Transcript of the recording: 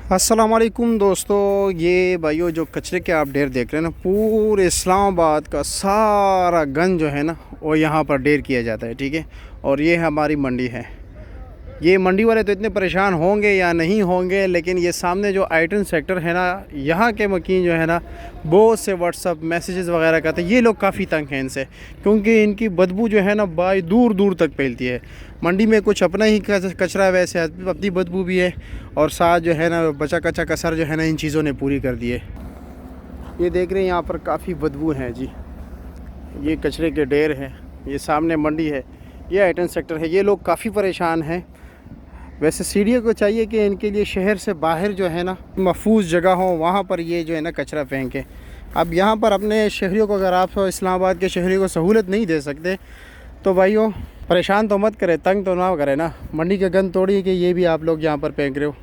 अस्सलामुअलैकुम दोस्तों, ये भाइयों जो कचरे के आप ढेर देख रहे हैं ना, पूरे इस्लामाबाद का सारा गंद जो है ना वो यहाँ पर ढेर किया जाता है। ठीक है, और ये हमारी मंडी है। ये मंडी वाले तो इतने परेशान होंगे या नहीं होंगे, लेकिन ये सामने जो आइटन सेक्टर है ना, यहाँ के मकीन जो है ना बहुत से व्हाट्सअप मैसेजेस वगैरह करते हैं। ये लोग काफ़ी तंग हैं इनसे, क्योंकि इनकी बदबू जो है ना बाई दूर दूर तक फैलती है। मंडी में कुछ अपना ही कचरा, वैसे अपनी बदबू भी है, और साथ जो है ना बचा कच्चा कसर जो है ना इन चीज़ों ने पूरी कर दी है। ये देख रहे हैं यहाँ पर काफ़ी बदबू है जी। ये कचरे के ढेर हैं, ये सामने मंडी है, ये आइटन सेक्टर है। ये लोग काफ़ी परेशान हैं। वैसे सीढ़ियों को चाहिए कि इनके लिए शहर से बाहर जो है ना महफूज जगह हो, वहाँ पर ये जो है ना कचरा फेंके। अब यहाँ पर अपने शहरियों को, अगर आप इस्लामाबाद के शहरियों को सहूलत नहीं दे सकते तो भाइयों परेशान तो मत करें, तंग तो ना करें ना। मंडी का गंद तोड़िए कि ये भी आप लोग यहाँ पर फेंक रहे हो।